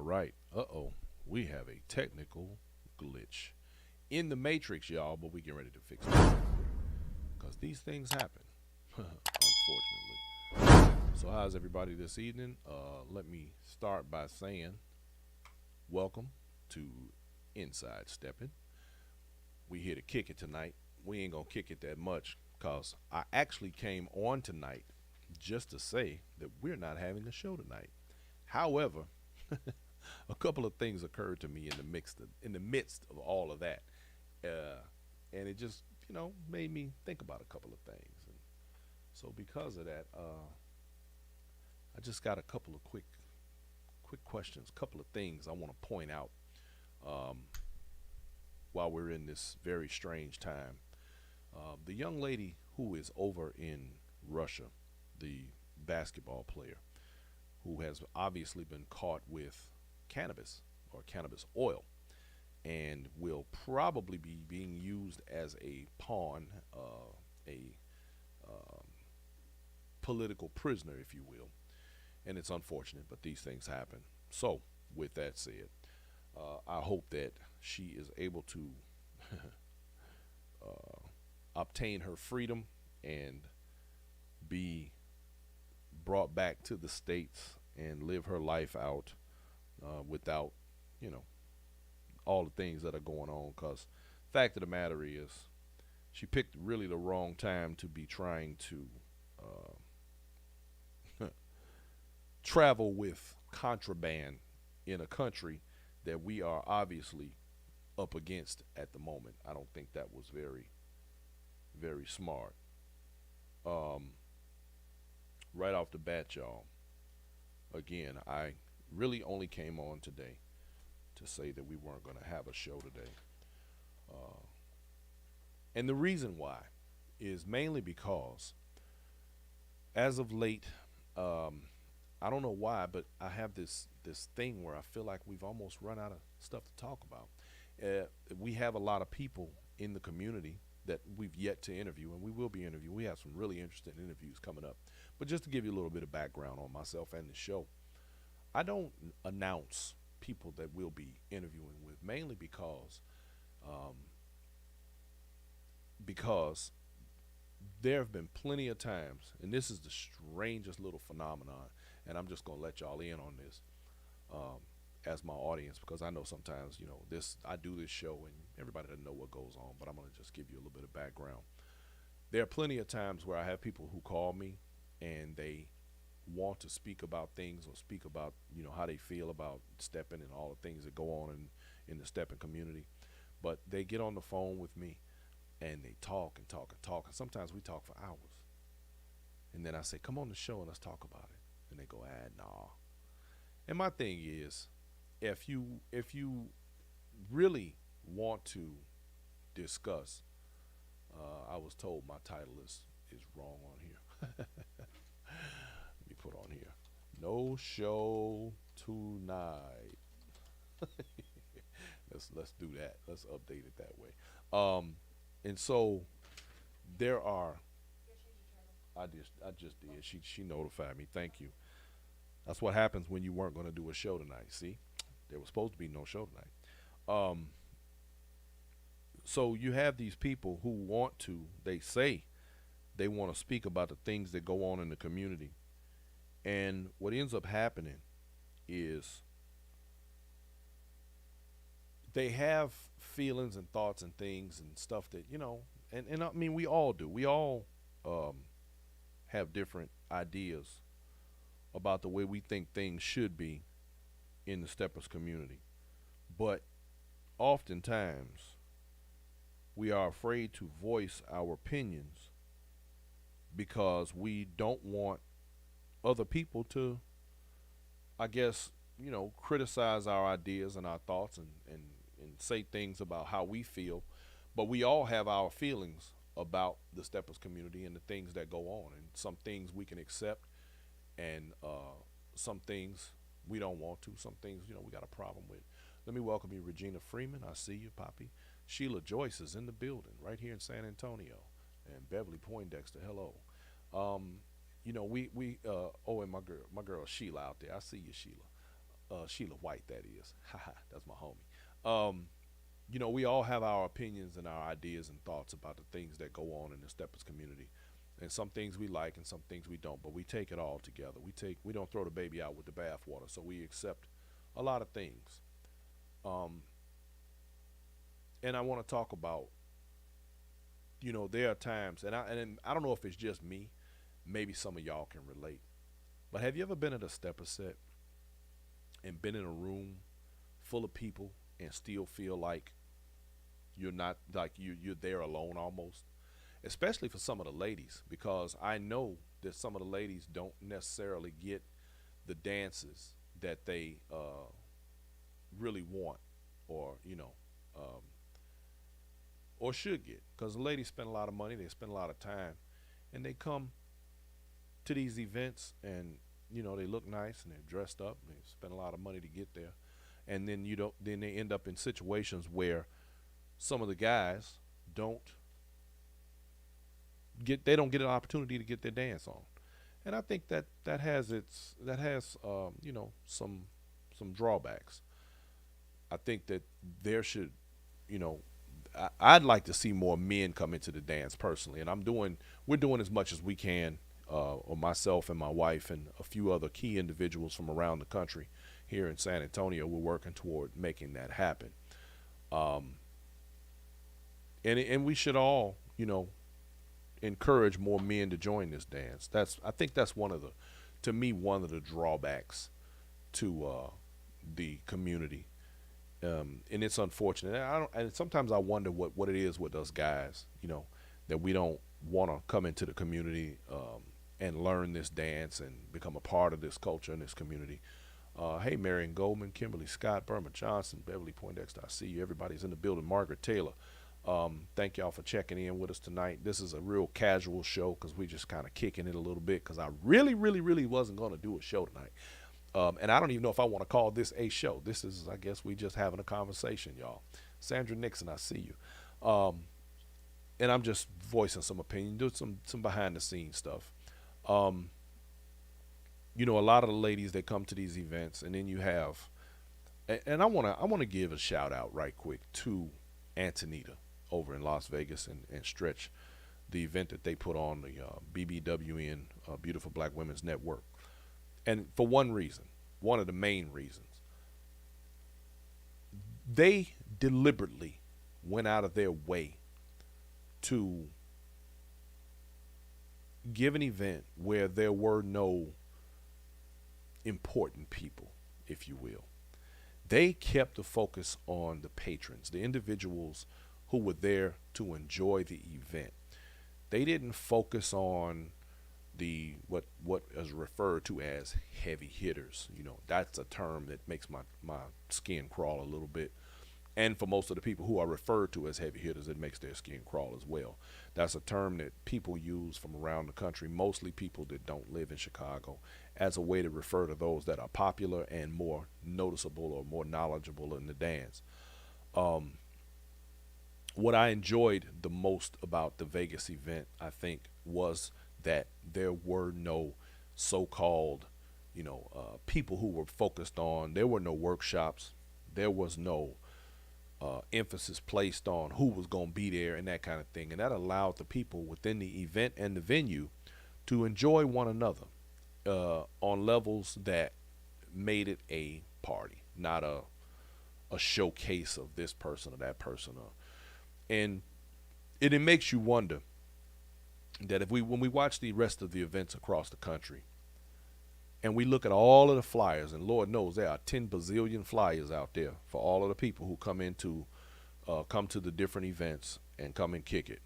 right. Uh-oh. We have a technical glitch in the matrix, y'all, but we get ready to fix it because these things happen, unfortunately. So, how's everybody this evening? Let me start by saying welcome to Inside Stepping. We here to kick it tonight. We ain't gonna kick it that much because I actually came on tonight just to say that we're not having the show tonight. However, a couple of things occurred to me in the midst of all of that, uh, and it just made me think about a couple of things. And so because of that, I just got a couple of quick questions, a couple of things I want to point out um, while we're in this very strange time. The young lady who is over in Russia, the basketball player, who has obviously been caught with cannabis or cannabis oil and will probably be being used as a pawn, a um, political prisoner, if you will. And it's unfortunate, but these things happen. So, with that said, I hope that she is able to uh, obtain her freedom and be brought back to the States and live her life out without, you know, all the things that are going on. Because fact of the matter is, she picked really the wrong time to be trying to travel with contraband in a country that we are obviously up against at the moment. I don't think that was very smart. Um, right off the bat, y'all. Again, I really only came on today to say that we weren't going to have a show today. Uh, and the reason why is mainly because, as of late, um, I don't know why, but I have this thing where I feel like we've almost run out of stuff to talk about. We have a lot of people in the community that we've yet to interview, and we will be interviewing. We have some really interesting interviews coming up. But just to give you a little bit of background on myself and the show, I don't announce people that we'll be interviewing with, mainly um, because there have been plenty of times, and this is the strangest little phenomenon, and I'm just gonna let y'all in on this um, as my audience, because I know sometimes this I do this show and everybody doesn't know what goes on, but I'm gonna just give you a little bit of background. There are plenty of times where I have people who call me and they want to speak about things or speak about how they feel about stepping and all the things that go on in the stepping community, but they get on the phone with me and they talk and talk and talk, and sometimes we talk for hours, and then I say, come on the show and let's talk about it, and they go, nah. And my thing is, if you really want to discuss, I was told my title is wrong on here. Let me put on here, no show tonight. Let's do that. Let's update it that way. And so there are. I just did. She notified me. Thank you. That's what happens when you weren't going to do a show tonight. See, there was supposed to be no show tonight. Um, so you have these people who want to. They say they want to speak about the things that go on in the community, and what ends up happening is they have feelings and thoughts and things and stuff that and I mean we all do. We all um, have different ideas about the way we think things should be in the steppers community, but oftentimes we are afraid to voice our opinions because we don't want other people to, I guess, criticize our ideas and our thoughts and say things about how we feel. But we all have our feelings about the steppers community and the things that go on. And some things we can accept, and some things we don't want to. Some things, we got a problem with. Let me welcome you, Regina Freeman. I see you, Poppy. Sheila Joyce is in the building right here in San Antonio. And Beverly Poindexter, hello. We oh, and my girl Sheila out there. I see you, Sheila. Sheila White, that is. Haha, that's my homie. We all have our opinions and our ideas and thoughts about the things that go on in the steppers community, and some things we like and some things we don't. But we take it all together. We don't throw the baby out with the bathwater. So we accept a lot of things. Um, and I want to talk about, there are times, and I don't know if it's just me. Maybe some of y'all can relate. But have you ever been at a stepper set and been in a room full of people and still feel like you're not, like you're there alone almost? Especially for some of the ladies, because I know that some of the ladies don't necessarily get the dances that they really want, or um, or should get, because the ladies spend a lot of money, they spend a lot of time, and they come to these events, and they look nice and they're dressed up and they spend a lot of money to get there, and then then they end up in situations where some of the guys don't get an opportunity to get their dance on. And I think that has some drawbacks. I think that there should, you know I'd like to see more men come into the dance personally, and we're doing as much as we can, or myself and my wife and a few other key individuals from around the country here in San Antonio. We're working toward making that happen. Um, and we should all, encourage more men to join this dance. I think that's to me, one of the drawbacks to the community. And it's unfortunate. And sometimes I wonder what it is with us guys, that we don't want to come into the community, and learn this dance and become a part of this culture and this community. Hey, Marion Goldman, Kimberly Scott, Burma Johnson, Beverly Poindexter, I see you. Everybody's in the building. Margaret Taylor. Thank y'all for checking in with us tonight. This is a real casual show because we just kind of kicking it a little bit, because I really, really, really wasn't going to do a show tonight. And I don't even know if I want to call this a show. This is, I guess, we just having a conversation, y'all. Sandra Nixon, I see you. And I'm just voicing some opinion, do some behind the scenes stuff. A lot of the ladies that come to these events, and then you have, and I want to give a shout out right quick to Antonita over in Las Vegas, and Stretch, the event that they put on, the BBWN, Beautiful Black Women's Network. And for one of the main reasons, they deliberately went out of their way to give an event where there were no important people, if you will. They kept the focus on the patrons, the individuals who were there to enjoy the event. They didn't focus on the what is referred to as heavy hitters. That's a term that makes my skin crawl a little bit. And for most of the people who are referred to as heavy hitters, it makes their skin crawl as well. That's a term that people use from around the country, mostly people that don't live in Chicago, as a way to refer to those that are popular and more noticeable or more knowledgeable in the dance. What I enjoyed the most about the Vegas event, I think, was that there were no so-called, people who were focused on. There were no workshops. There was no emphasis placed on who was going to be there and that kind of thing. And that allowed the people within the event and the venue to enjoy one another on levels that made it a party, not a showcase of this person or that person. And it makes you wonder that when we watch the rest of the events across the country, and we look at all of the flyers, and Lord knows there are 10 bazillion flyers out there for all of the people who come to the different events and come and kick it.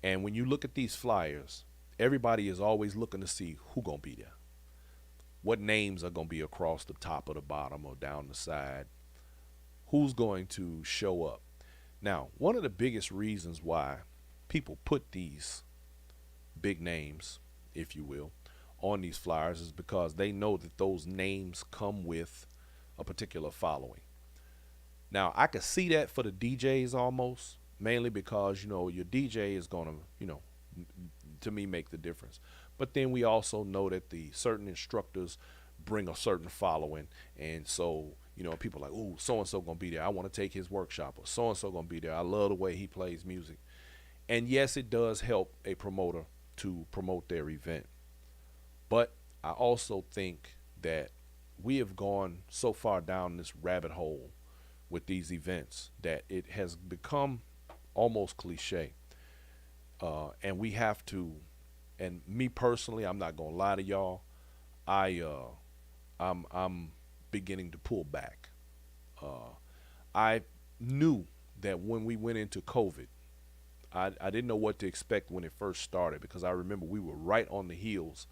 And when you look at these flyers, everybody is always looking to see who gonna be there, what names are gonna be across the top or the bottom or down the side, who's going to show up. Now, one of the biggest reasons why people put these big names, if you will, on these flyers is because they know that those names come with a particular following. Now, I could see that for the DJs almost, mainly because, your DJ is going to, to me, make the difference. But then we also know that the certain instructors bring a certain following, and so people are like, "Ooh, so and so gonna be there. I want to take his workshop," or "So and so gonna be there. I love the way he plays music." And yes, it does help a promoter to promote their event, but I also think that we have gone so far down this rabbit hole with these events that it has become almost cliche. And we have to, and me personally, I'm not gonna lie to y'all, I I'm beginning to pull back. Uh, I knew that when we went into COVID, I didn't know what to expect when it first started, because I remember we were right on the heels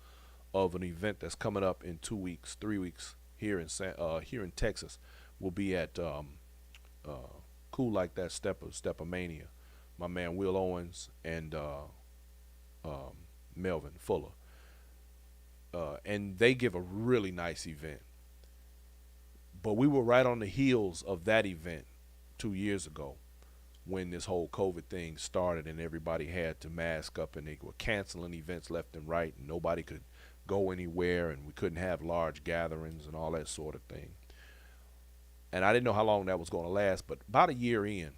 of an event that's coming up in 2 weeks, 3 weeks here in here in Texas. We'll be at Cool Like That Steppermania. My man Will Owens and um, Melvin Fuller, and they give a really nice event. But we were right on the heels of that event 2 years ago, when this whole COVID thing started and everybody had to mask up, and they were canceling events left and right, and nobody could go anywhere, and we couldn't have large gatherings and all that sort of thing. And I didn't know how long that was going to last, but about a year in,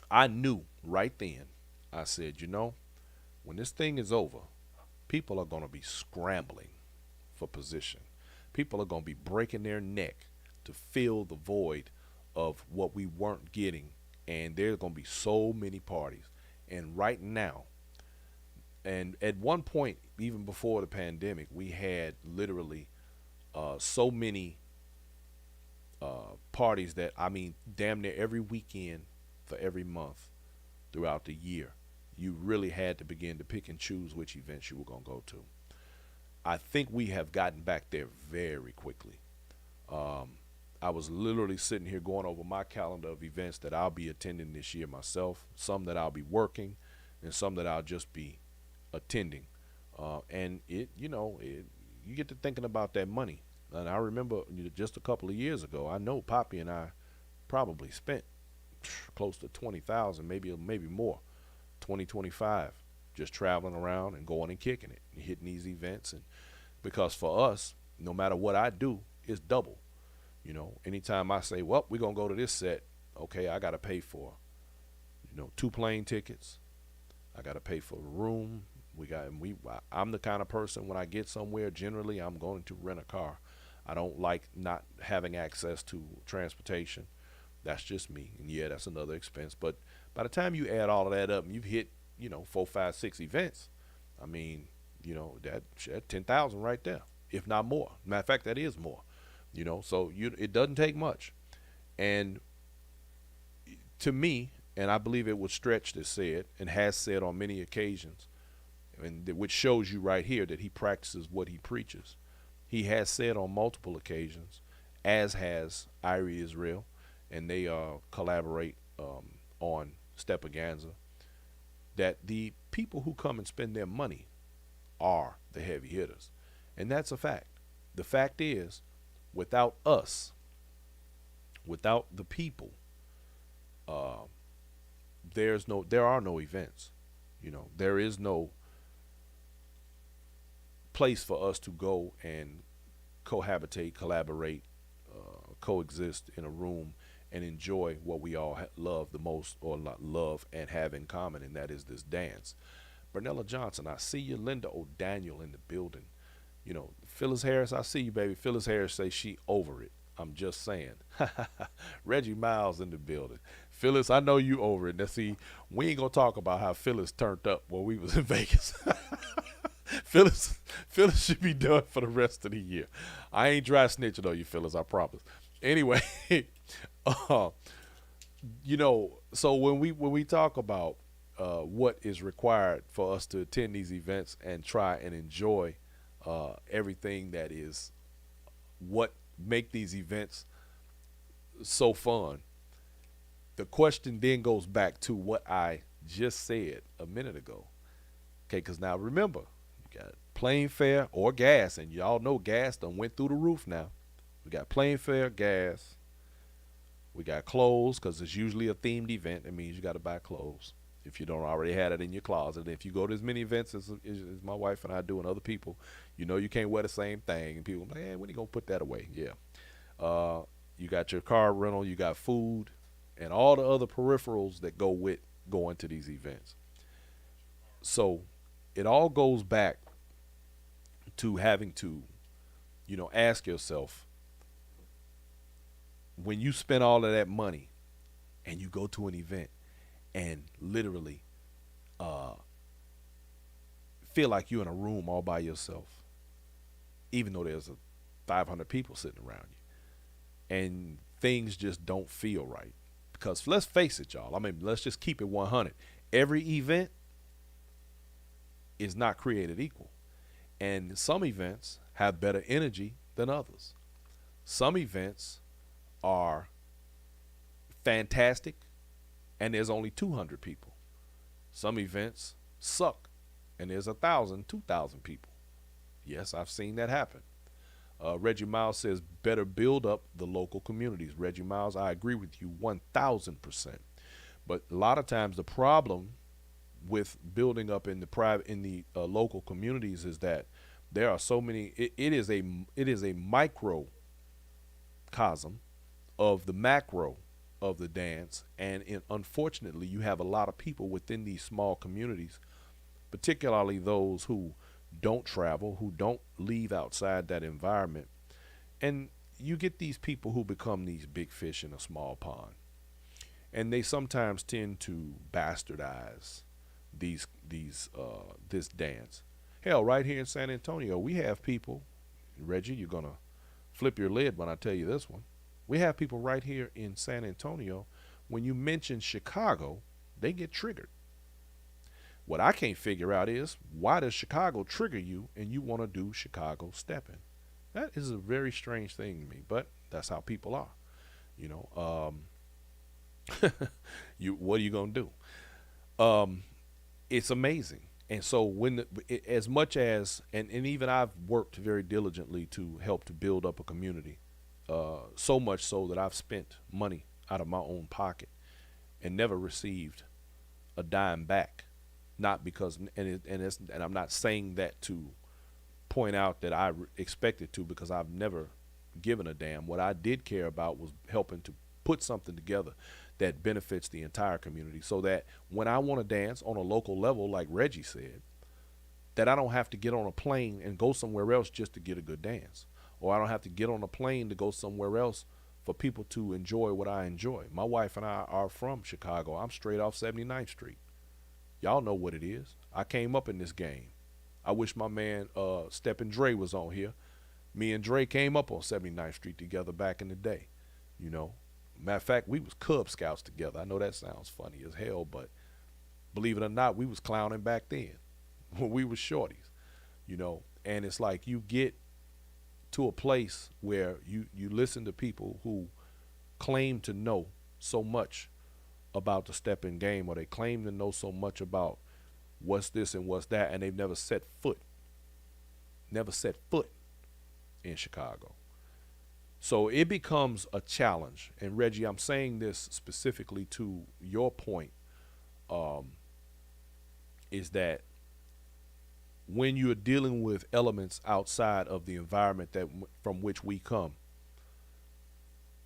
I knew right then. I said, when this thing is over, people are going to be scrambling for position. People are going to be breaking their neck to fill the void of what we weren't getting, and there's going to be so many parties. And right now, and at one point, even before the pandemic, we had literally so many parties that, I mean, damn near every weekend for every month throughout the year, you really had to begin to pick and choose which events you were going to go to. I think we have gotten back there very quickly. I was literally sitting here going over my calendar of events that I'll be attending this year myself, some that I'll be working, and some that I'll just be attending. And you get to thinking about that money. And I remember just a couple of years ago, I know Poppy and I probably spent close to 20,000, maybe more, 2025, just traveling around and going and kicking it and hitting these events. And because for us, no matter what I do, it's double. Anytime I say, well, we're gonna go to this set, okay, I gotta pay for, 2 plane tickets. I gotta pay for a room. I'm the kind of person, when I get somewhere, generally I'm going to rent a car. I don't like not having access to transportation. That's just me. And yeah, that's another expense. But by the time you add all of that up and you've hit, 4, 5, 6 events, I mean, that's 10,000 right there, if not more. Matter of fact, that is more. So it doesn't take much. And to me, and I believe it was Stretch that said, and has said on many occasions, and which shows you right here that he practices what he preaches. He has said on multiple occasions, as has Irie Israel, and they collaborate on Stepaganza, that the people who come and spend their money are the heavy hitters. And that's a fact. The fact is, without us, without the people, there are no events. There is no place for us to go and cohabitate, collaborate, coexist in a room and enjoy what we all love the most, or not love and have in common, and that is this dance. Bernella Johnson, I see you. Linda O'Daniel in the building. Phyllis Harris, I see you, baby. Phyllis Harris say she over it. I'm just saying. Reggie Miles in the building. Phyllis, I know you over it. Now see, we ain't gonna talk about how Phyllis turned up when we was in Vegas. Phyllis should be done for the rest of the year. I ain't dry snitching on you, Phyllis, I promise. Anyway, so when we talk about what is required for us to attend these events and try and enjoy everything that is what make these events so fun, the question then goes back to what I just said a minute ago. Okay, because now remember, you got plane fare or gas, and y'all know gas done went through the roof now. We got plane fare, gas. We got clothes, because it's usually a themed event. That means you got to buy clothes. if you don't already have it in your closet. If you go to as many events as my wife and I do and other people, you know you can't wear the same thing. And people, man, when are you going to put that away? Yeah. Uh, you got your car rental, you got food, and all the other peripherals that go with going to these events. So it all goes back to having to, ask yourself, when you spend all of that money and you go to an event and literally uh, feel like you're in a room all by yourself, even though there's 500 people sitting around you, and things just don't feel right. Because let's face it, y'all. I mean, let's just keep it 100. Every event is not created equal. And some events have better energy than others. Some events are fantastic and there's only 200 people. Some events suck and there's 1,000, 2,000 people. Yes, I've seen that happen. Reggie Miles says better build up the local communities. Reggie Miles, I agree with you 1,000%. But a lot of times the problem with building up in the local communities is that there are so many. It is a microcosm of the macro of the dance, and unfortunately, you have a lot of people within these small communities, particularly those who don't travel, who don't leave outside that environment, and you get these people who become these big fish in a small pond, and they sometimes tend to bastardize this dance. Hell, right here in San Antonio, we have people. Reggie, you're gonna flip your lid when I tell you this one. We have people right here in San Antonio. When you mention Chicago, they get triggered. What I can't figure out is, why does Chicago trigger you and you want to do Chicago stepping? That is a very strange thing to me, but that's how people are. You know, what are you gonna do? It's amazing. And so as much as, and even I've worked very diligently to help to build up a community, so much so that I've spent money out of my own pocket and never received a dime back. Not because, and I'm not saying that to point out that I expected to, because I've never given a damn. What I did care about was helping to put something together that benefits the entire community, so that when I want to dance on a local level, like Reggie said, that I don't have to get on a plane and go somewhere else just to get a good dance, or I don't have to get on a plane to go somewhere else for people to enjoy what I enjoy. My wife and I are from Chicago. I'm straight off 79th Street. Y'all know what it is. I came up in this game. I wish my man Steppin' Dre was on here. Me and Dre came up on 79th Street together back in the day, you know. Matter of fact, we was Cub Scouts together. I know that sounds funny as hell, but believe it or not, we was clowning back then when we was shorties, you know. And it's like you get to a place where you listen to people who claim to know so much about the stepping game, or they claim to know so much about what's this and what's that, and they've never set foot in Chicago. So it becomes a challenge. And Reggie, I'm saying this specifically to your point, is that when you're dealing with elements outside of the environment from which we come,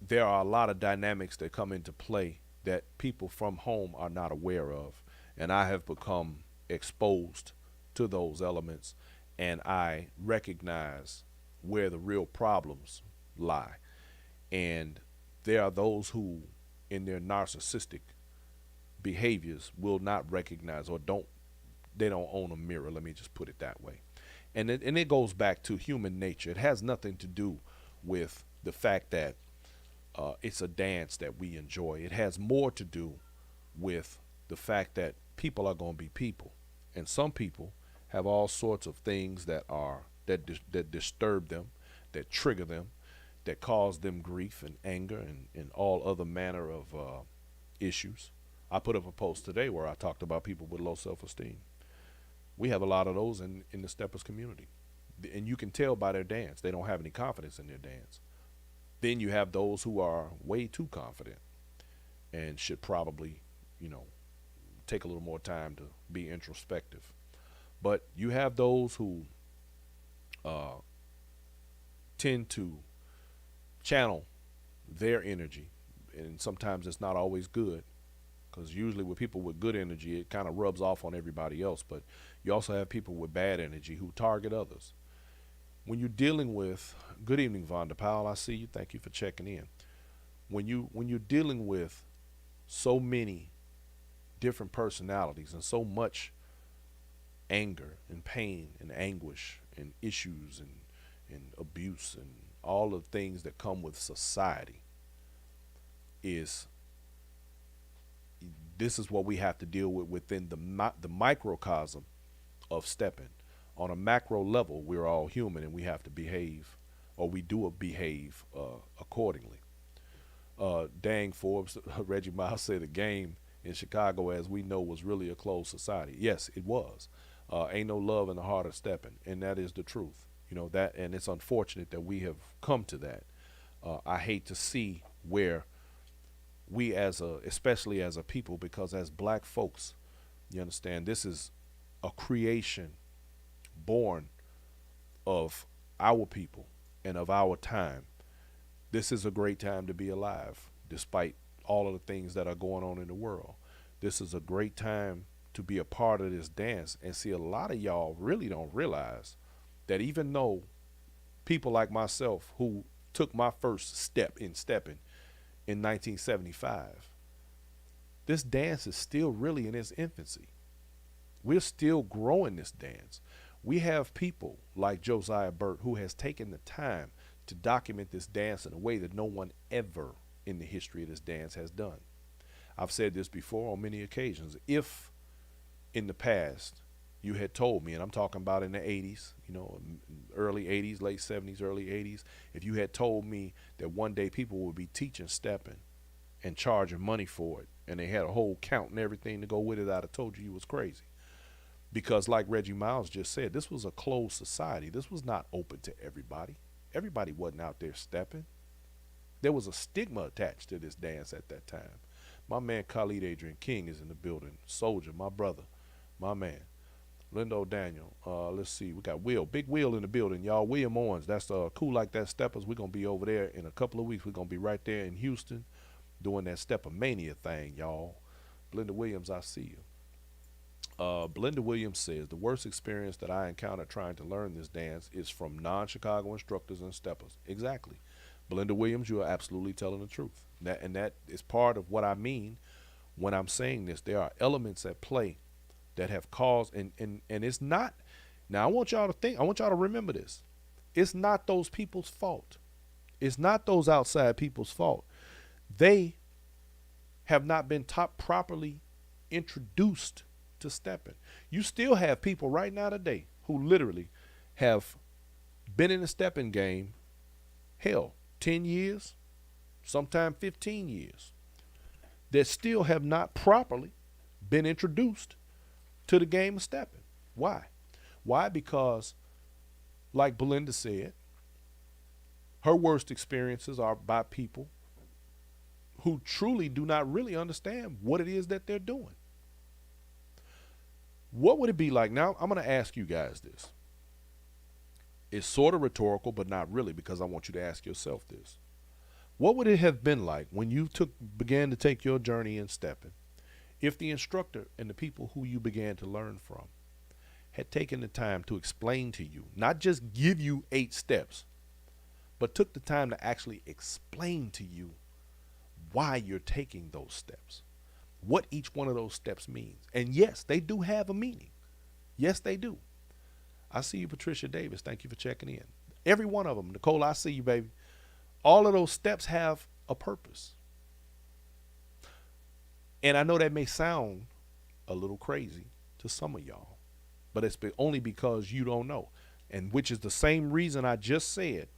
there are a lot of dynamics that come into play that people from home are not aware of. And I have become exposed to those elements, and I recognize where the real problems lie. And there are those who, in their narcissistic behaviors, will not recognize, or they don't own a mirror. Let me just put it that way. And it goes back to human nature. It has nothing to do with the fact that it's a dance that we enjoy. It has more to do with the fact that people are going to be people, and some people have all sorts of things that disturb them, that trigger them, that cause them grief and anger and all other manner of issues. I put up a post today where I talked about people with low self-esteem. We have a lot of those in the steppers community, and you can tell by their dance. They don't have any confidence in their dance. Then you have those who are way too confident and should probably, take a little more time to be introspective. But you have those who uh, tend to channel their energy, and sometimes it's not always good because usually with people with good energy, it kind of rubs off on everybody else. But you also have people with bad energy who target others. When you're dealing with, good evening, Vonda Powell, I see you. Thank you for checking in. When you're dealing with so many different personalities and so much anger and pain and anguish and issues and abuse and all of the things that come with society, is this is what we have to deal with within the microcosm of stepping. On a macro level, we're all human and we have to behave, or we do behave accordingly. Dang Forbes, Reggie Miles said the game in Chicago, as we know, was really a closed society. Yes, it was. Ain't no love in the heart of stepping, and that is the truth. You know that, and it's unfortunate that we have come to that. I hate to see where we, especially as a people, because as black folks, you understand, this is a creation born of our people and of our time. This is a great time to be alive, despite all of the things that are going on in the world. This is a great time to be a part of this dance. And see, a lot of y'all really don't realize that even though people like myself, who took my first step in stepping in 1975, this dance is still really in its infancy. We're still growing this dance. We have people like Josiah Burt, who has taken the time to document this dance in a way that no one ever in the history of this dance has done. I've said this before on many occasions. If in the past you had told me, and I'm talking about in the 80s, early 80s, late 70s, early 80s, if you had told me that one day people would be teaching stepping and charging money for it, and they had a whole count and everything to go with it, I'd have told you was crazy. Because like Reggie Miles just said, this was a closed society. This was not open to everybody. Everybody wasn't out there stepping. There was a stigma attached to this dance at that time. My man Khalid Adrian King is in the building. Soldier, my brother, my man. Lindo Daniel. Let's see. We got Will. Big Will in the building, y'all. William Owens. That's Cool Like That Steppers. We're going to be over there in a couple of weeks. We're going to be right there in Houston doing that Stepper Mania thing, y'all. Belinda Williams, I see you. Belinda Williams says, the worst experience that I encountered trying to learn this dance is from non-Chicago instructors and steppers. Exactly. Belinda Williams, you are absolutely telling the truth. That is part of what I mean when I'm saying this. There are elements at play that have caused, and it's not, now I want y'all to remember this. It's not those people's fault. It's not those outside people's fault. They have not been properly introduced to stepping. You still have people right now today who literally have been in the stepping game, hell, 10 years, sometime 15 years, that still have not properly been introduced to the game of stepping. Why? Why? Because, like Belinda said, her worst experiences are by people who truly do not really understand what it is that they're doing. What would it be like? Now, I'm going to ask you guys this. It's sort of rhetorical, but not really, because I want you to ask yourself this. What would it have been like when you began to take your journey in stepping, if the instructor and the people who you began to learn from had taken the time to explain to you, not just give you 8 steps, but took the time to actually explain to you why you're taking those steps, what each one of those steps means? And yes, they do have a meaning. Yes, they do. I see you, Patricia Davis. Thank you for checking in. Every one of them. Nicole, I see you, baby. All of those steps have a purpose. And I know that may sound a little crazy to some of y'all, but it's only because you don't know. And which is the same reason I just said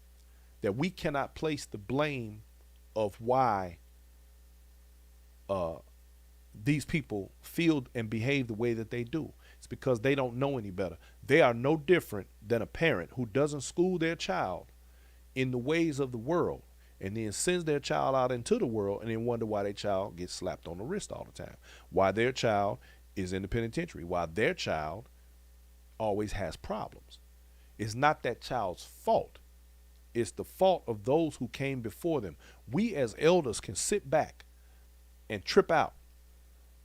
that we cannot place the blame of why these people feel and behave the way that they do. It's because they don't know any better. They are no different than a parent who doesn't school their child in the ways of the world and then sends their child out into the world and then wonder why their child gets slapped on the wrist all the time. Why their child is in the penitentiary while their child always has problems. It's not that child's fault. It's the fault of those who came before them. We as elders can sit back and trip out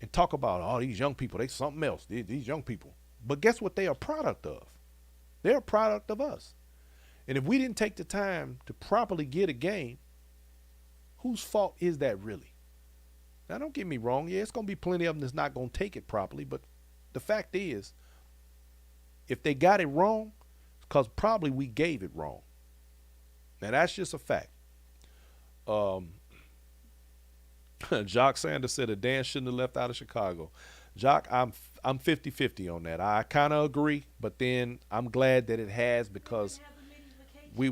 and talk about, oh, these young people, they something else, these young people. But guess what they are a product of? They're a product of us. And if we didn't take the time to properly get a game, whose fault is that really? Now, don't get me wrong. Yeah, it's going to be plenty of them that's not going to take it properly. But the fact is, if they got it wrong, it's because probably we gave it wrong. Now, that's just a fact. Jock Sanders said a dance shouldn't have left out of Chicago. Jock, I'm 50-50 on that. I kind of agree, but then I'm glad that it has because we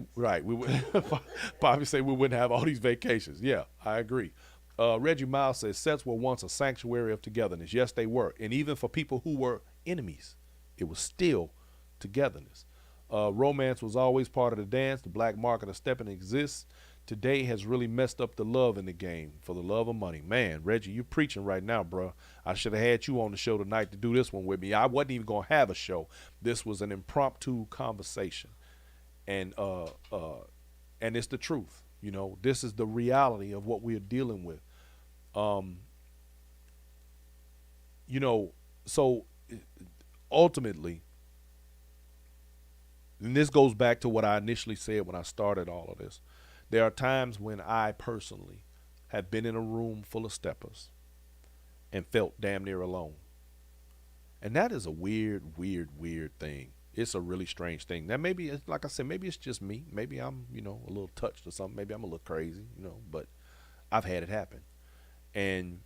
probably say we wouldn't have all these vacations. Yeah, I agree. Reggie Miles says sets were once a sanctuary of togetherness. Yes, they were, and even for people who were enemies, it was still togetherness. Romance was always part of the dance. The black market of stepping exists. Today has really messed up the love in the game for the love of money. Man, Reggie, you preaching right now, bro. I should have had you on the show tonight to do this one with me. I wasn't even going to have a show. This was an impromptu conversation. And it's the truth. You know, this is the reality of what we're dealing with. You know, so ultimately, and this goes back to what I initially said when I started all of this. There are times when I personally have been in a room full of steppers and felt damn near alone. And that is a weird thing. It's a really strange thing. Now, maybe, it's, like I said, maybe it's just me. Maybe I'm, you know, a little touched or something. Maybe I'm a little crazy, you know, but I've had it happen. And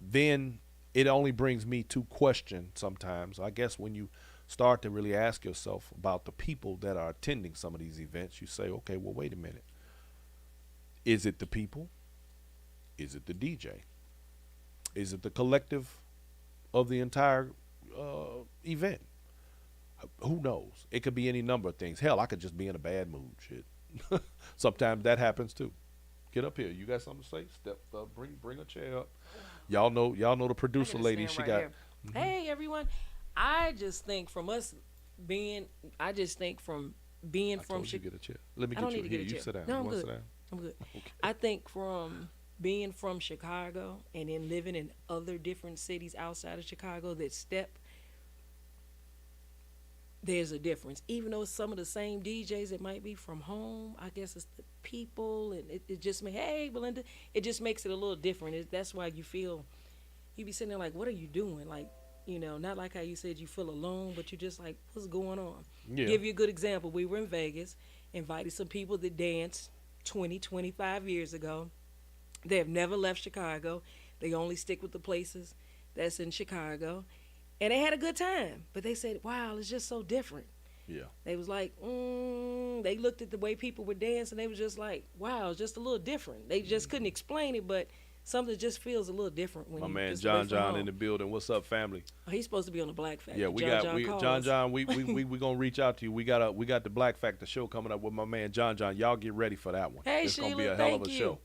then it only brings me to question sometimes, I guess, when you start to really ask yourself about the people that are attending some of these events. You say, okay, well, wait a minute. Is it the people? Is it the DJ? Is it the collective of the entire event? Who knows? It could be any number of things. Hell, I could just be in a bad mood. Shit. Sometimes that happens too. Get up here. You got something to say? Step up. Bring a chair up. Y'all know the producer lady. She got. Mm-hmm. Hey everyone. I just think from being from Chicago. Get a chair. Let me get you here. You sit down. No, I'm good. Sit down? I'm good. Okay. I think from being from Chicago and then living in other different cities outside of Chicago that there's a difference. Even though it's some of the same DJs that might be from home, I guess it's the people, and it just hey, Belinda, it just makes it a little different. That's why you be sitting there like, what are you doing? Like, you know, not like how you said you feel alone, but you're just like, what's going on? Yeah. Give you a good example. We were in Vegas, invited some people that danced 25 years ago. They have never left Chicago. They only stick with the places that's in Chicago. And they had a good time. But they said, wow, it's just so different. Yeah. They was like, they looked at the way people were dancing. They was just like, wow, it's just a little different. They just couldn't explain it, but something just feels a little different when my you man just John in the building. What's up, family? Oh, he's supposed to be on the Black Factor. Yeah, we gonna reach out to you. We got the Black Factor show coming up with my man John. Y'all get ready for that one. Hey, it's Sheila, gonna be a hell of a show.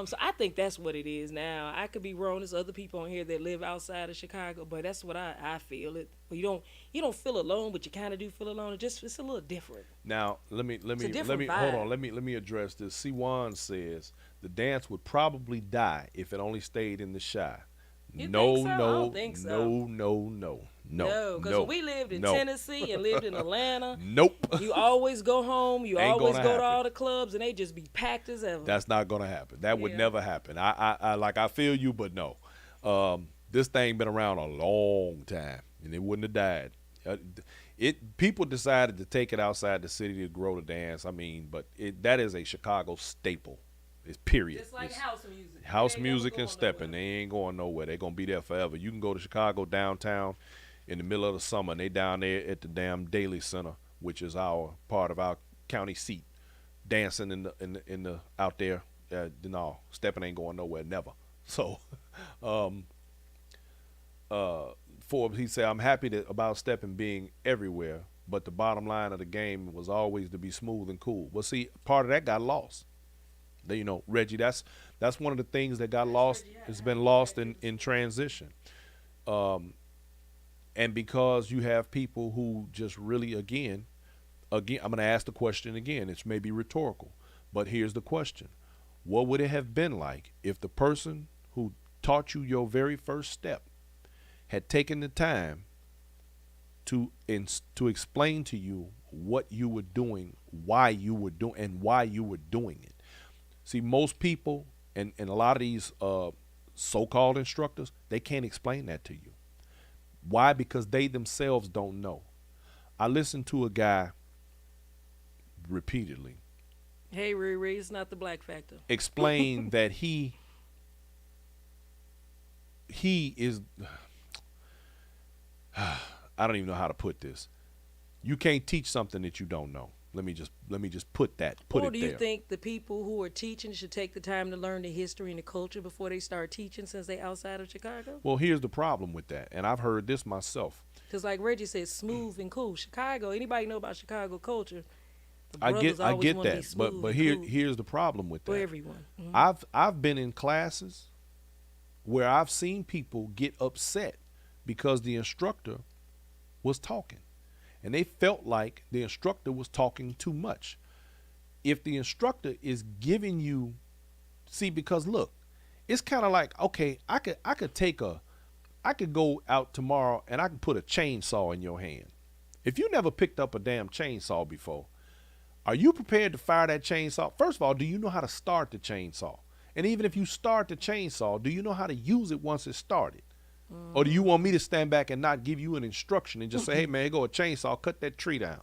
So I think that's what it is now. I could be wrong. There's other people on here that live outside of Chicago, but that's what I feel. You don't feel alone, but you kind of do feel alone. It's a little different. Now let me vibe. hold on. Let me address this. C1 says the dance would probably die if it only stayed in the Chi. You think so? I don't think so. No, because when we lived in Tennessee and lived in Atlanta, nope. You always go home. You Ain't always go happen. to all the clubs, and they just be packed as ever. That's not gonna happen. That would never happen. I feel you, but no. This thing been around a long time, and it wouldn't have died. People decided to take it outside the city to grow the dance. I mean, but that is a Chicago staple. It's period. It's like house music. House music and stepping. They ain't going nowhere. They're gonna be there forever. You can go to Chicago downtown in the middle of the summer, and they down there at the damn Daily Center, which is our part of our county seat, dancing in the out there. No, stepping ain't going nowhere, never. So, Forbes, he said, I'm happy about stepping being everywhere, but the bottom line of the game was always to be smooth and cool. Well, see, part of that got lost. You know, Reggie, that's one of the things that got lost. It's been lost in transition. And because you have people who just really, again, I'm going to ask the question again. It's maybe rhetorical, but here's the question. What would it have been like if the person who taught you your very first step had taken the time to explain to you what you were doing, why you were doing, and why you were doing it? See, most people and a lot of these so-called instructors, they can't explain that to you. Why? Because they themselves don't know. I listened to a guy repeatedly Hey, Riri, it's not the black factor. explain that he is I don't even know how to put this. You can't teach something that you don't know. Let me just put Or it do you there. think the people who are teaching should take the time to learn the history and the culture before they start teaching, since they outside of Chicago? Well, here's the problem with that, and I've heard this myself. Because like Reggie said, smooth and cool. Chicago, anybody know about Chicago culture? The I brothers get always wanna be that, smooth but and here cool here's the problem with for that. everyone. I've been in classes where I've seen people get upset because the instructor was talking, and they felt like the instructor was talking too much. If the instructor is giving you, see, because look, it's kind of like, okay, I could go out tomorrow and I can put a chainsaw in your hand. If you never picked up a damn chainsaw before, are you prepared to fire that chainsaw? First of all, do you know how to start the chainsaw? And even if you start the chainsaw, do you know how to use it once it's started? Or do you want me to stand back and not give you an instruction and just say, hey man, go a chainsaw, cut that tree down.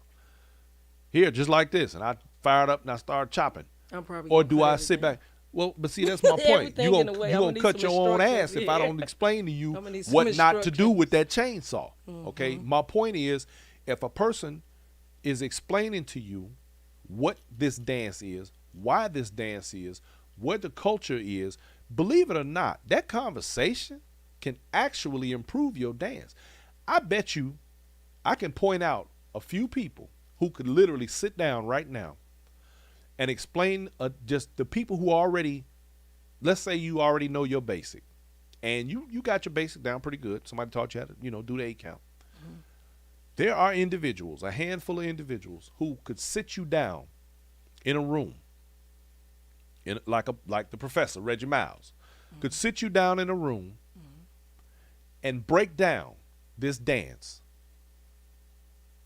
Here, just like this. And I fired up and I started chopping. I'm probably Or gonna do cut I sit everything. back? Well, but see, that's my point. Everything You in a way. gonna I'ma need cut some your own ass instructions, if I yeah. don't explain to you I'ma need some what not to do with that instructions. chainsaw. Okay, my point is, if a person is explaining to you what this dance is, why this dance is, what the culture is, believe it or not, that conversation can actually improve your dance. I bet you I can point out a few people who could literally sit down right now and explain just the people who already, let's say you already know your basic and you got your basic down pretty good. Somebody taught you how to, do the 8 count. There are individuals, a handful of individuals who could sit you down in a room, like the professor, Reggie Miles, could sit you down in a room and break down this dance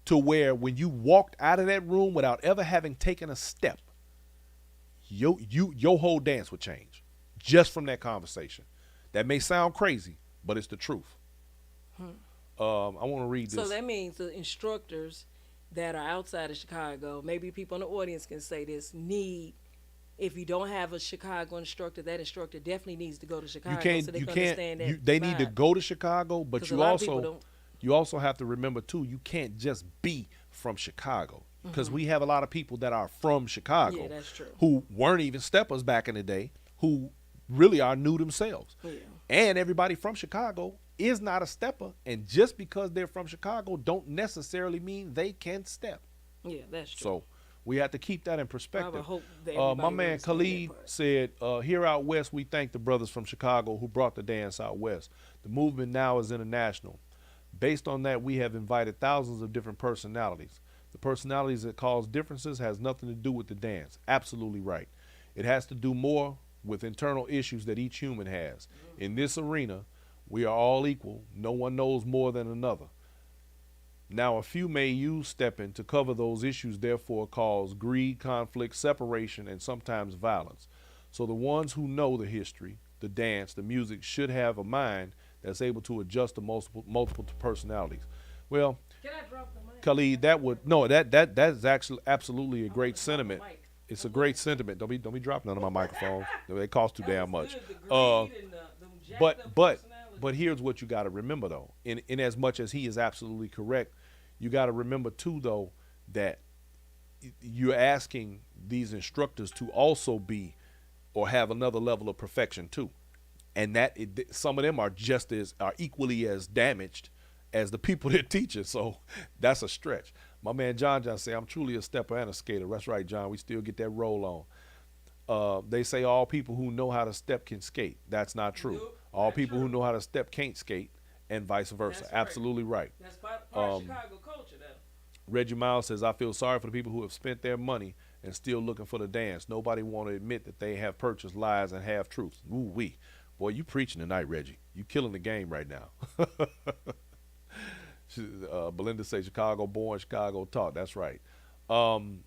to where when you walked out of that room without ever having taken a step, your whole dance would change just from that conversation. That may sound crazy, but it's the truth. I want to read this. So that means the instructors that are outside of Chicago, maybe people in the audience can say this, if you don't have a Chicago instructor, that instructor definitely needs to go to Chicago so they can understand that they need to vibe. go to Chicago, but 'Cause a lot of people you also have to remember too, you can't just be from Chicago, because we have a lot of people that are from Chicago, Yeah, that's true. who weren't even steppers back in the day, who really are new themselves. Yeah. And everybody from Chicago is not a stepper, and just because they're from Chicago don't necessarily mean they can step. Yeah, that's true. So we have to keep that in perspective. I would hope that My everybody man understand Khalid that part. said, here out west, we thank the brothers from Chicago who brought the dance out west. The movement now is international. Based on that, we have invited thousands of different personalities. The personalities that cause differences has nothing to do with the dance. Absolutely right. It has to do more with internal issues that each human has. In this arena, we are all equal. No one knows more than another. Now, a few may use stepping to cover those issues, therefore cause greed, conflict, separation, and sometimes violence. So the ones who know the history, the dance, the music should have a mind that's able to adjust to multiple personalities. Well, Can I drop the mic? Khalid, that's actually absolutely a great sentiment. It's a great sentiment. Don't be dropping none of my microphones. They cost too damn much. But here's what you got to remember though. In as much as he is absolutely correct, you got to remember too though that you're asking these instructors to also be or have another level of perfection too, and that some of them are equally as damaged as the people they're teaching. So that's a stretch. My man John say, I'm truly a stepper and a skater. That's right, John. We still get that roll on. They say all people who know how to step can skate. That's not true. All people who know how to step can't skate. and vice versa. That's right. Absolutely right. That's part of Um, Chicago culture, though. Reggie Miles says, I feel sorry for the people who have spent their money and still looking for the dance. Nobody want to admit that they have purchased lies and half truths. Ooh wee. Boy, you preaching tonight, Reggie. You killing the game right now. Belinda says, Chicago born, Chicago taught. That's right. Um,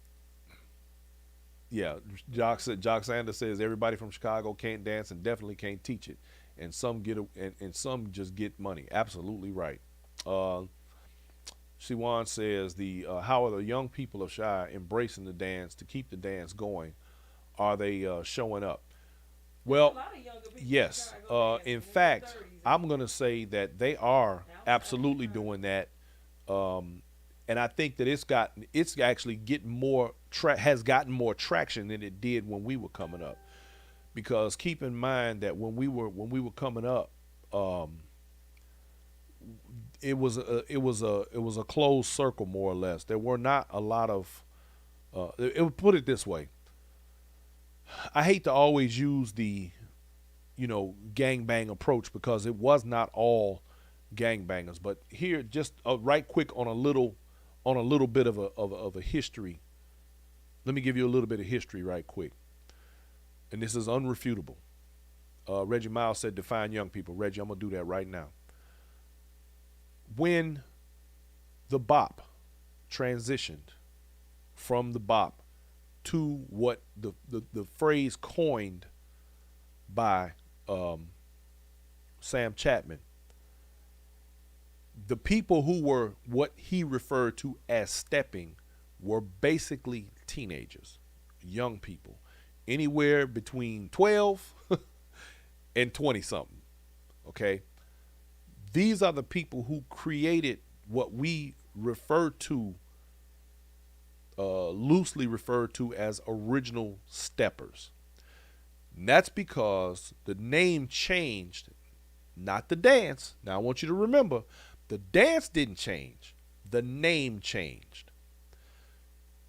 yeah, Jock Sanders says everybody from Chicago can't dance and definitely can't teach it. And some and some just get money. Absolutely right. Siwan says how are the young people of Chi embracing the dance to keep the dance going? Are they showing up? Well, A lot of younger people yes. in Chicago In dancing fact, their 30s. I'm going to say that they are absolutely doing that. And I think that it's actually getting more has gotten more traction than it did when we were coming up. Because keep in mind that when we were coming up, it was a closed circle more or less. There were not a lot of it would put it this way. I hate to always use the gangbang approach because it was not all gangbangers, but here just right quick on a little bit of a history. Let me give you a little bit of history right quick. And this is unrefutable. Reggie Miles said define young people. Reggie, I'm going to do that right now. When the bop transitioned from the bop to what the phrase coined by Sam Chapman, the people who were what he referred to as stepping were basically teenagers, young people, anywhere between 12 and 20 something. Okay. These are the people who created what we refer to, loosely referred to as original steppers. And that's because the name changed, not the dance. Now I want you to remember, the dance didn't change. The name changed.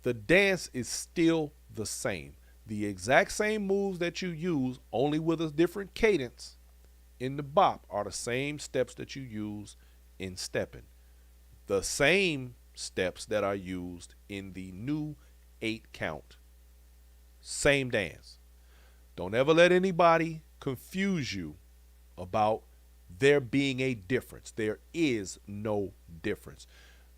The dance is still the same. The exact same moves that you use, only with a different cadence in the bop, are the same steps that you use in stepping. The same steps that are used in the new 8 count. Same dance. Don't ever let anybody confuse you about there being a difference. There is no difference.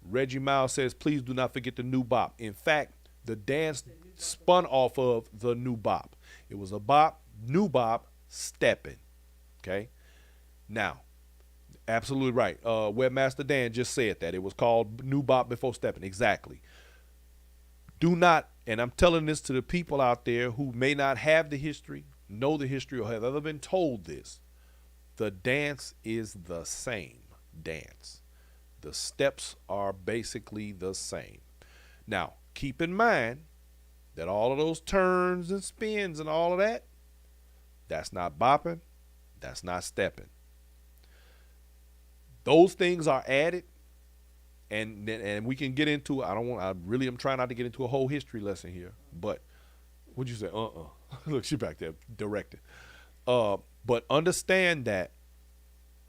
Reggie Miles says, please do not forget the new bop. In fact, the dance spun off of the new bop. It was a bop, new bop, stepping. Okay? Now, absolutely right. Webmaster Dan just said that. It was called new bop before stepping. Exactly. Do not, and I'm telling this to the people out there who may not have the history, know the history, or have ever been told this. The dance is the same dance. The steps are basically the same. Now, keep in mind that all of those turns and spins and all of that, that's not bopping, that's not stepping. Those things are added, and we can get into, I'm trying not to get into a whole history lesson here, but what'd you say? Look, she back there directing. But understand that.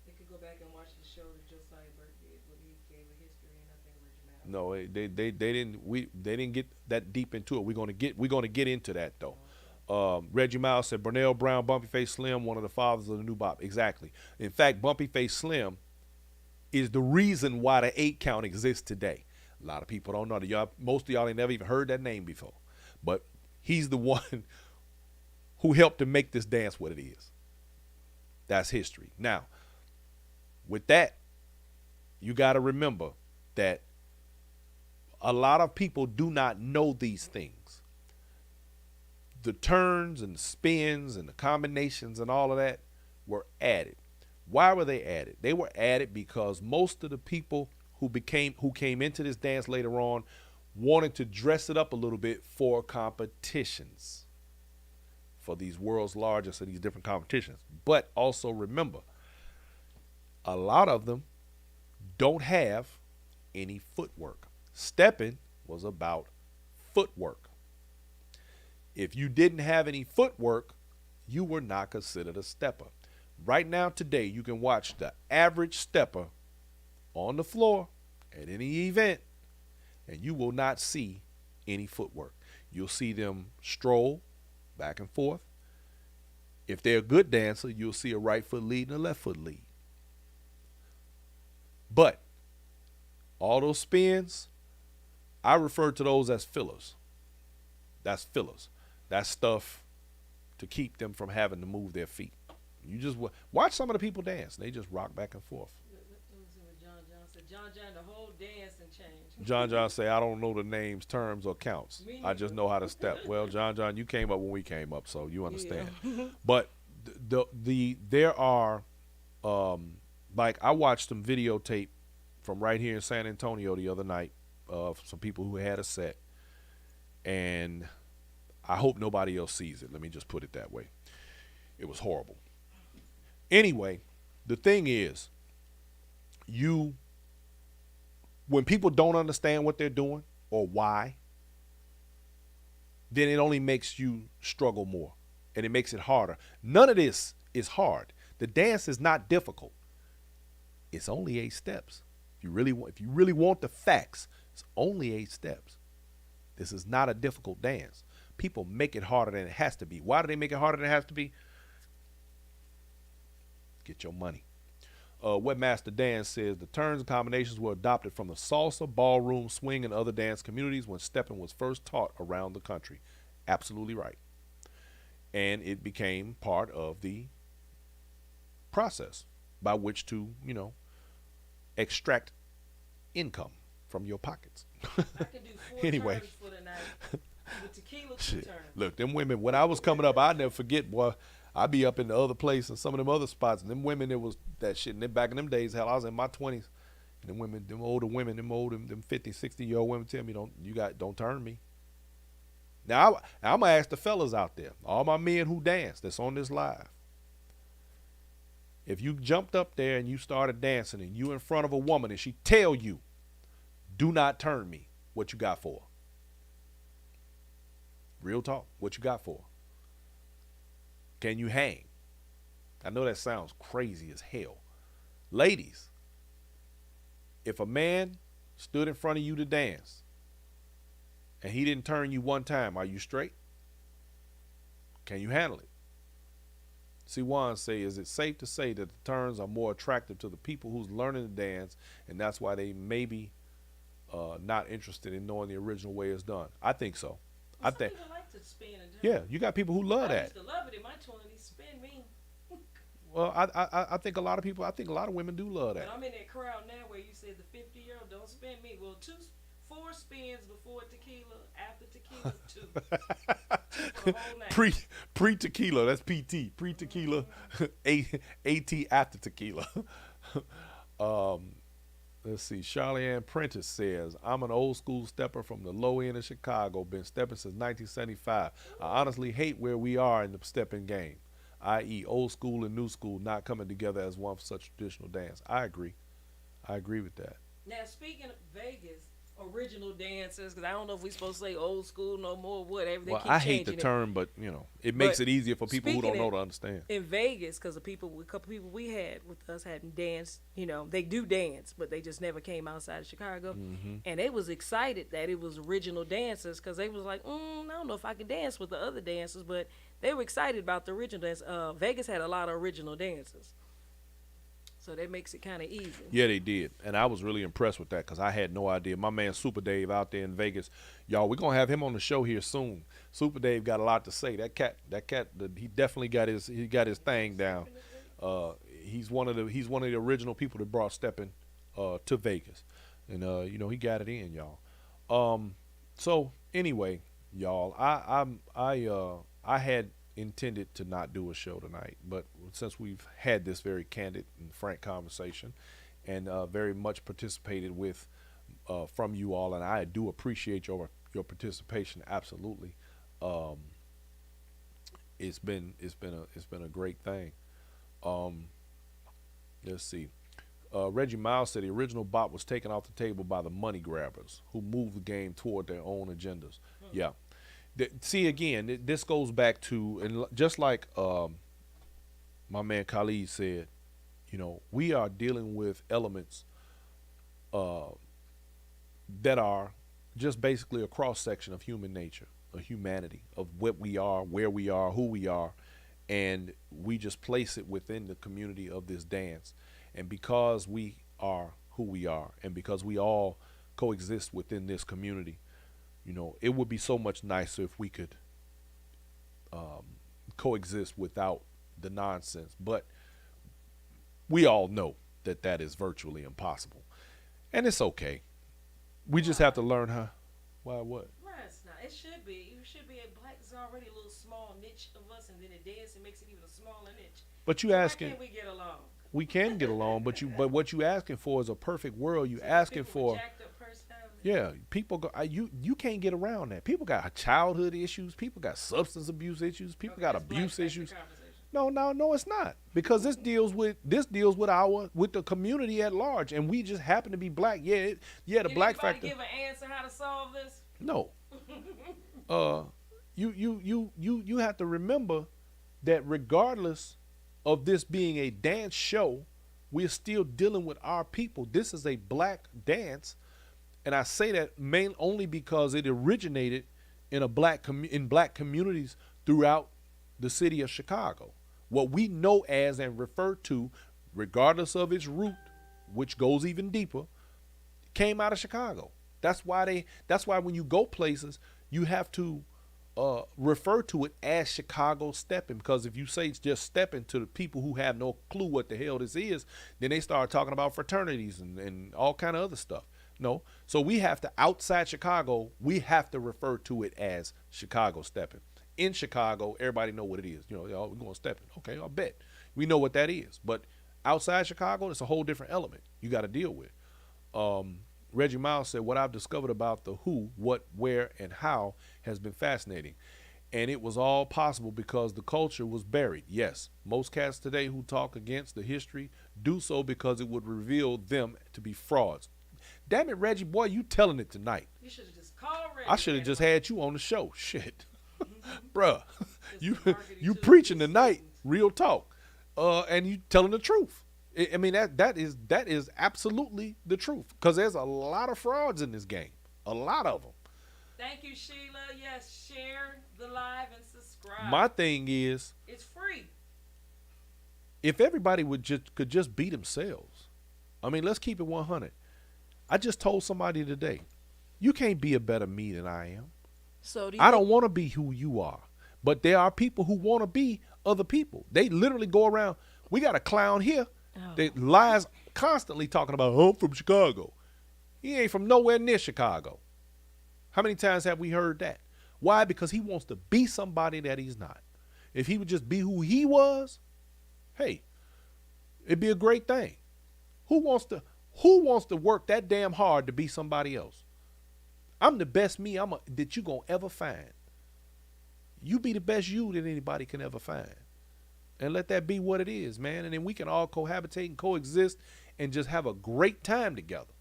They could go back and watch the show that Josiah Burke did when he gave a history, and I think Reggie Miles. No, they didn't get that deep into it. We're gonna get into that though. Reggie Miles said Burnell Brown, Bumpy Face Slim, one of the fathers of the new bop. Exactly. In fact, Bumpy Face Slim is the reason why the 8 count exists today. A lot of people don't know that. Most of y'all ain't never even heard that name before, but he's the one who helped to make this dance what it is. That's history. Now, with that, you got to remember that a lot of people do not know these things. The turns and the spins and the combinations and all of that were added. Why were they added? They were added because most of the people who came into this dance later on wanted to dress it up a little bit for competitions, for these world's largest of these different competitions. But also remember, a lot of them don't have any footwork. Stepping was about footwork. If you didn't have any footwork, you were not considered a stepper. Right now, today, you can watch the average stepper on the floor at any event, and you will not see any footwork. You'll see them stroll back and forth. If they're a good dancer, you'll see a right foot lead and a left foot lead. But all those spins, I refer to those as fillers. That's fillers. That's stuff to keep them from having to move their feet. You just watch some of the people dance. They just rock back and forth. Let me see what John said. John, the whole dance and change. John say, I don't know the names, terms, or counts. I just know how to step. Well, John, you came up when we came up, so you understand. Yeah. But there are, like I watched some videotape from right here in San Antonio the other night of some people who had a set, and I hope nobody else sees it. Let me just put it that way. It was horrible. Anyway, the thing is, when people don't understand what they're doing or why, then it only makes you struggle more, and it makes it harder. None of this is hard. The dance is not difficult. It's only 8 steps. If you really want the facts, it's only 8 steps. This is not a difficult dance. People make it harder than it has to be. Why do they make it harder than it has to be? Get your money. Webmaster Dan says the turns and combinations were adopted from the salsa, ballroom, swing, and other dance communities when stepping was first taught around the country. Absolutely right. And it became part of the process by which to, extract income from your pockets. I could do 4 anyway. turns for the night. With tequila, 2 Shit. turns. Look, them women, when I was coming up, I'd never forget, boy, I'd be up in the other place and some of them other spots, and them women, it was that shit. And then back in them days, hell, I was in my 20s, and them older women, them 50, 60-year-old women tell me, don't turn me. Now, I'm going to ask the fellas out there, all my men who dance that's on this live. If you jumped up there and you started dancing and you in front of a woman and she tell you, do not turn me, what you got for her? Real talk, what you got for her? Can you hang? I know that sounds crazy as hell. Ladies, if a man stood in front of you to dance and he didn't turn you one time, are you straight? Can you handle it? C1 say, is it safe to say that the turns are more attractive to the people who's learning to dance, and that's why they may be not interested in knowing the original way it's done? I think so. Well, I think people like to spin and turn. Yeah, you got people who love that. I used to love it in my 20s. Spin me. Well, I think a lot of people, I think a lot of women do love that. But I'm in that crowd now where you said the 50-year-old don't spin me. Well, 4 spins before tequila, after tequila, 2. 2 for the whole night. Pre-tequila, that's PT. Pre-tequila, AT after tequila. Let's see. Charlie Ann Prentice says, I'm an old school stepper from the low end of Chicago. Been stepping since 1975. I honestly hate where we are in the stepping game, i.e. old school and new school not coming together as one for such traditional dance. I agree with that. Now, speaking of Vegas, original dancers, because I don't know if we're supposed to say old school no more, whatever. They well, keep I hate the changing term, but it makes it easier for people who don't know to understand. In Vegas, because a couple people we had with us hadn't danced, they do dance, but they just never came outside of Chicago. Mm-hmm. And they was excited that it was original dancers, because they was like, I don't know if I can dance with the other dancers, but they were excited about the original dance. Vegas had a lot of original dancers. So that makes it kind of easy. Yeah, they did. And I was really impressed with that because I had no idea. My man Super Dave out there in Vegas, y'all, we're going to have him on the show here soon. Super Dave got a lot to say. That cat, he definitely got his thing down. He's one of the original people that brought stepping to Vegas. And he got it in, y'all. So anyway, y'all, I had intended to not do a show tonight, but since we've had this very candid and frank conversation and very much participated with from you all, and I do appreciate your participation absolutely. It's been a great thing. Let's see. Reggie Miles said the original bot was taken off the table by the money grabbers who moved the game toward their own agendas. Yeah. See, again, this goes back to, and just like my man Khalid said, we are dealing with elements uh, that are just basically a cross section of human nature, of humanity, of what we are, where we are, who we are, and we just place it within the community of this dance. And because we are who we are, and because we all coexist within this community, it would be so much nicer if we could coexist without the nonsense. But we all know that that is virtually impossible, and it's okay. We just have to learn how. Why what? Right, it's not. It should be. It should be a black. It's already a little small niche of us, and then it dance and makes it even a smaller niche. But you So why asking, can't we get along? we can get along, but what you asking for is a perfect world. You So asking people with for, jacked up personalities. yeah, people go. You can't get around that. People got childhood issues. People got substance abuse issues. People Okay, got that's abuse black issues. conversation. No, it's not, because this deals with the community at large, and we just happen to be black. Yeah, the Did black anybody factor. give an answer how to solve this? No, you have to remember that regardless of this being a dance show, we're still dealing with our people. This is a black dance, and I say that only because it originated in black communities throughout the city of Chicago. What we know as and refer to, regardless of its root, which goes even deeper, came out of Chicago. That's why when you go places, you have to refer to it as Chicago stepping, because if you say it's just stepping to the people who have no clue what the hell this is, then they start talking about fraternities and all kind of other stuff. No. So we have to, outside Chicago, we have to refer to it as Chicago stepping. In Chicago, everybody know what it is. We're going stepping. Okay, I bet. We know what that is. But outside Chicago, it's a whole different element you got to deal with. Reggie Miles said, what I've discovered about the who, what, where, and how has been fascinating. And it was all possible because the culture was buried. Yes, most cats today who talk against the history do so because it would reveal them to be frauds. Damn it, Reggie, boy, you telling it tonight. You should have just called Reggie. I should have just had you on the show. Shit. Bruh, you marketing you to preaching the tonight, students. real talk, and you telling the truth. I mean that is absolutely the truth, because there's a lot of frauds in this game, a lot of them. Thank you, Sheila. Yes, share the live and subscribe. My thing is, It's free. if everybody could just be themselves. I mean, let's keep it 100. I just told somebody today, you can't be a better me than I am. So do you I don't want to be who you are, but there are people who want to be other people. They literally go around. We got a clown here that lies constantly talking about, oh, I'm from Chicago. He ain't from nowhere near Chicago. How many times have we heard that? Why? Because he wants to be somebody that he's not. If he would just be who he was, hey, it'd be a great thing. Who wants to work that damn hard to be somebody else? I'm the best me that you gonna ever find. You be the best you that anybody can ever find. And let that be what it is, man. And then we can all cohabitate and coexist and just have a great time together.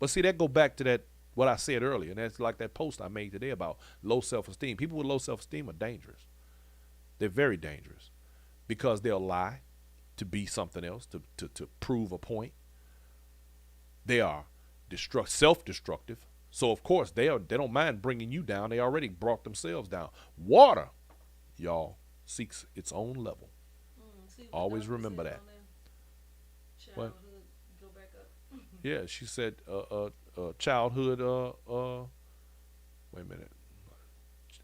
But see, that go back to what I said earlier, and that's like that post I made today about low self-esteem. People with low self-esteem are dangerous. They're very dangerous because they'll lie to be something else, to prove a point. They are self-destructive. So of course they don't mind bringing you down. They already brought themselves down. Water, y'all, seeks its own level. See what Always Dr. remember said that. on there? What? Childhood, go back up. Yeah, she said childhood. Wait a minute.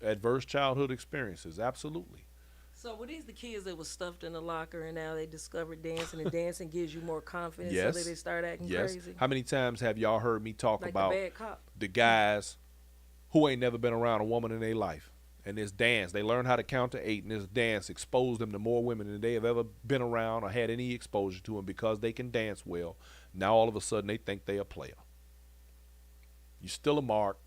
Adverse childhood experiences. Absolutely. So were these the kids that was stuffed in the locker and now they discovered dancing and dancing gives you more confidence Yes. so that they start acting Yes. crazy? How many times have y'all heard me talk Like about the bad cop. the guys who ain't never been around a woman in their life? And this dance, they learn how to count to 8, and this dance exposed them to more women than they have ever been around or had any exposure to. And because they can dance well, now all of a sudden they think they a player. You still a mark.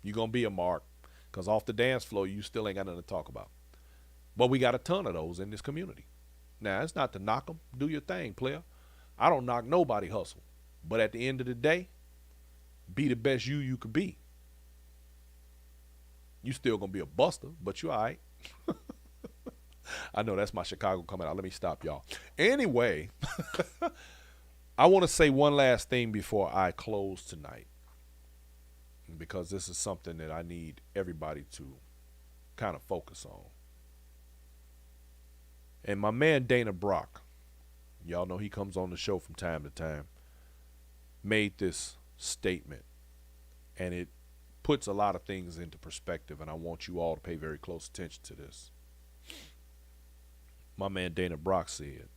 You gonna be a mark, because off the dance floor you still ain't got nothing to talk about. But we got a ton of those in this community. Now, it's not to knock them. Do your thing, player. I don't knock nobody hustle. But at the end of the day, be the best you could be. You still going to be a buster, but you all right. I know that's my Chicago coming out. Let me stop y'all. Anyway, I want to say one last thing before I close tonight, because this is something that I need everybody to kind of focus on. And my man Dana Brock, y'all know he comes on the show from time to time, made this statement, and it puts a lot of things into perspective, and I want you all to pay very close attention to this. My man Dana Brock said,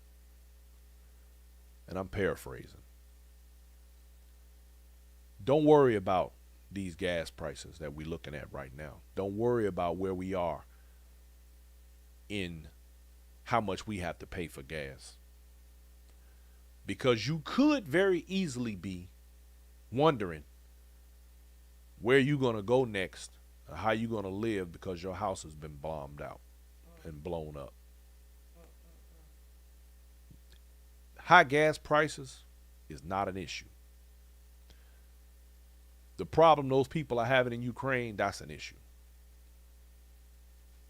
and I'm paraphrasing, don't worry about these gas prices that we're looking at right now. Don't worry about where we are in how much we have to pay for gas. Because you could very easily be wondering where you're going to go next, or how you're going to live because your house has been bombed out and blown up. High gas prices is not an issue. The problem those people are having in Ukraine, that's an issue.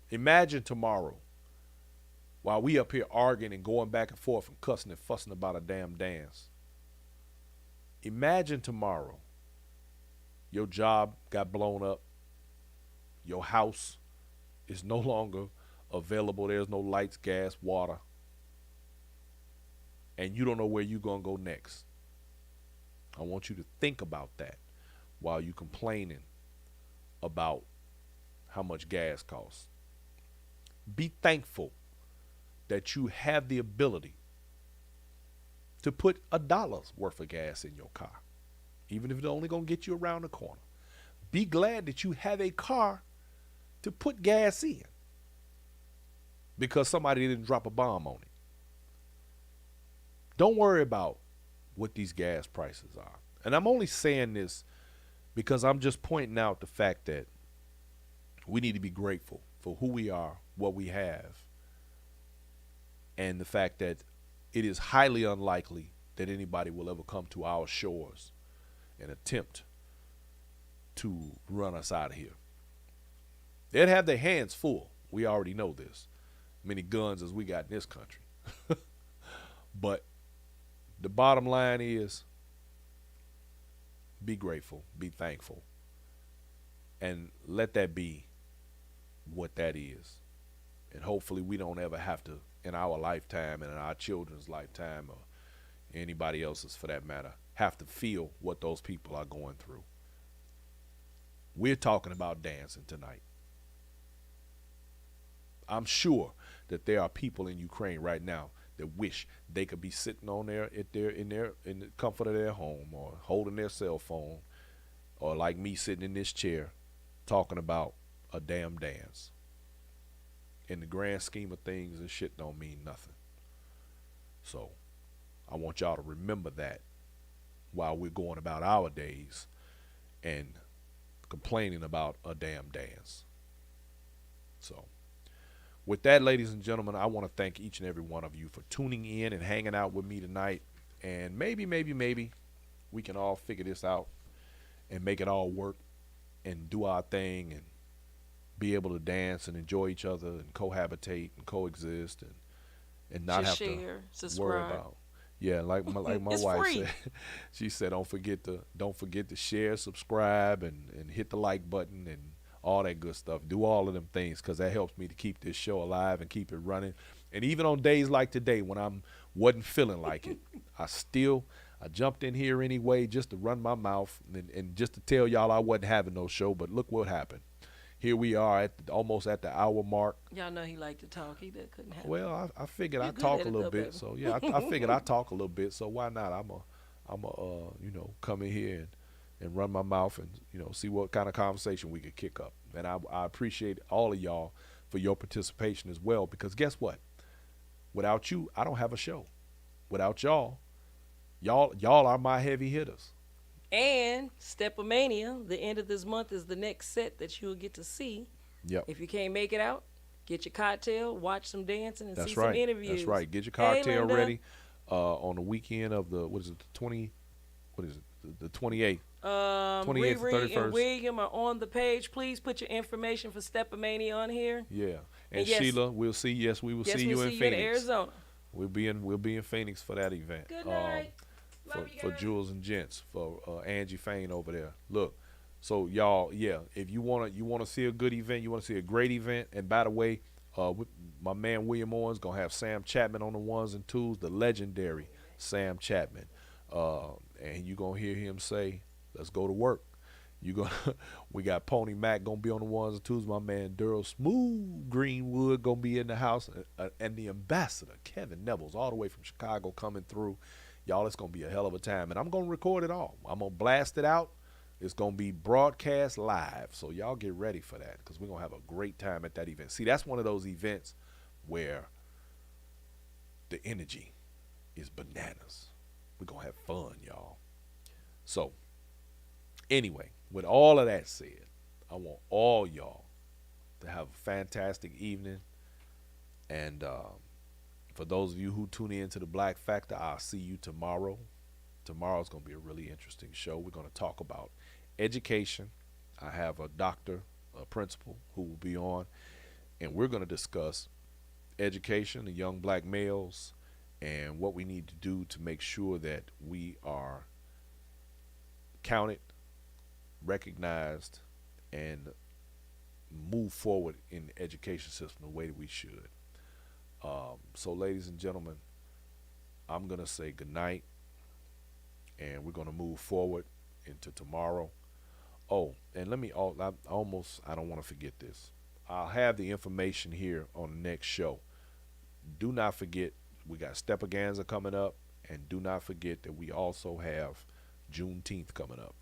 Imagine tomorrow, while we up here arguing and going back and forth and cussing and fussing about a damn dance. Imagine tomorrow, your job got blown up, your house is no longer available, there's no lights, gas, water, and you don't know where you're going to go next. I want you to think about that while you're complaining about how much gas costs. Be thankful that you have the ability to put $1 worth of gas in your car, even if it's only going to get you around the corner. Be glad that you have a car to put gas in, because somebody didn't drop a bomb on it. Don't worry about what these gas prices are. And I'm only saying this because I'm just pointing out the fact that we need to be grateful for who we are, what we have, and the fact that it is highly unlikely that anybody will ever come to our shores and attempt to run us out of here. They'd have their hands full. We already know this. Many guns as we got in this country. But the bottom line is, be grateful, be thankful, and let that be what that is. And hopefully we don't ever have to, in our lifetime and in our children's lifetime, or anybody else's for that matter, have to feel what those people are going through. We're talking about dancing tonight. I'm sure that there are people in Ukraine right now that wish they could be sitting on there in the comfort of their home, or holding their cell phone, or like me sitting in this chair talking about a damn dance. In the grand scheme of things, this shit don't mean nothing. So I want y'all to remember that while we're going about our days and complaining about a damn dance. So with that, ladies and gentlemen, I want to thank each and every one of you for tuning in and hanging out with me tonight. And maybe we can all figure this out and make it all work and do our thing and be able to dance and enjoy each other and cohabitate and coexist and not Just have share, to subscribe. worry about. Yeah, like my It's wife free. said. She said, don't forget to share, subscribe, and hit the like button and all that good stuff. Do all of them things, because that helps me to keep this show alive and keep it running. And even on days like today when I wasn't feeling like it, I jumped in here anyway just to run my mouth and just to tell y'all I wasn't having no show. But look what happened. Here we are almost at the hour mark. Y'all know he liked to talk. He couldn't have. Well, I figured You're I'd good talk at a it, little though, bit. baby. So yeah, I figured I'd talk a little bit. So why not? I'm come in here and run my mouth and see what kind of conversation we could kick up. And I appreciate all of y'all for your participation as well, because guess what? Without you, I don't have a show. Without y'all are my heavy hitters. And Stepomania, the end of this month is the next set that you'll get to see. Yep. If you can't make it out, get your cocktail, watch some dancing, and That's see right. some interviews. That's right. Get your Hey, cocktail Linda. ready on the weekend of the 28th. 28th Riri to 31st. and William are on the page. Please put your information for Stepomania on here. Yeah. And yes, Sheila, we'll see. Yes, we will yes, see we'll you in see you in Phoenix. Arizona. We'll be in Phoenix for that event. Good night. For Love you for guys. Jules and Gents, for Angie Fain over there. Look, so y'all, yeah, if you wanna see a good event, you wanna see a great event. And by the way, my man William Owens gonna have Sam Chapman on the ones and twos, the legendary Sam Chapman, and you gonna hear him say, "Let's go to work." You gonna we got Pony Mac gonna be on the ones and twos. My man Daryl Smooth Greenwood gonna be in the house, and the ambassador Kevin Neville's all the way from Chicago coming through. Y'all, it's gonna be a hell of a time, and I'm gonna record it all. I'm gonna blast it out. It's gonna be broadcast live, so y'all get ready for that because we're gonna have a great time at that event. See, that's one of those events where the energy is bananas. We're gonna have fun, y'all. So anyway, with all of that said, I want all y'all to have a fantastic evening. And for those of you who tune in to the Black Factor, I'll see you tomorrow. Tomorrow's going to be a really interesting show. We're going to talk about education. I have a doctor, a principal, who will be on, and we're going to discuss education, the young black males, and what we need to do to make sure that we are counted, recognized, and move forward in the education system the way that we should. So, ladies and gentlemen, I'm going to say good night, and we're going to move forward into tomorrow. Oh, and let me, I don't want to forget this. I'll have the information here on the next show. Do not forget, we got Stepaganza coming up, and do not forget that we also have Juneteenth coming up,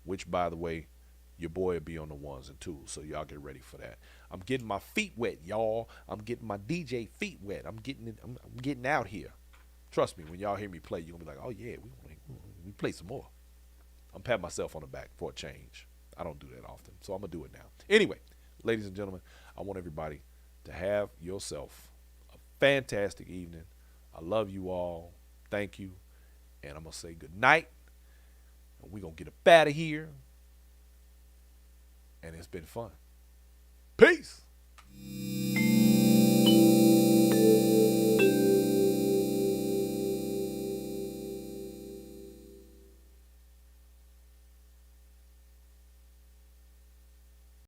which, by the way, your boy will be on the ones and twos, so y'all get ready for that. I'm getting my feet wet, y'all. I'm getting my DJ feet wet. I'm getting out here. Trust me, when y'all hear me play, you're gonna be like, oh yeah, we play some more. I'm patting myself on the back for a change. I don't do that often, so I'm gonna do it now. Anyway, ladies and gentlemen, I want everybody to have yourself a fantastic evening. I love you all. Thank you, and I'm gonna say good night. And we're gonna get up out of here. And it's been fun. Peace.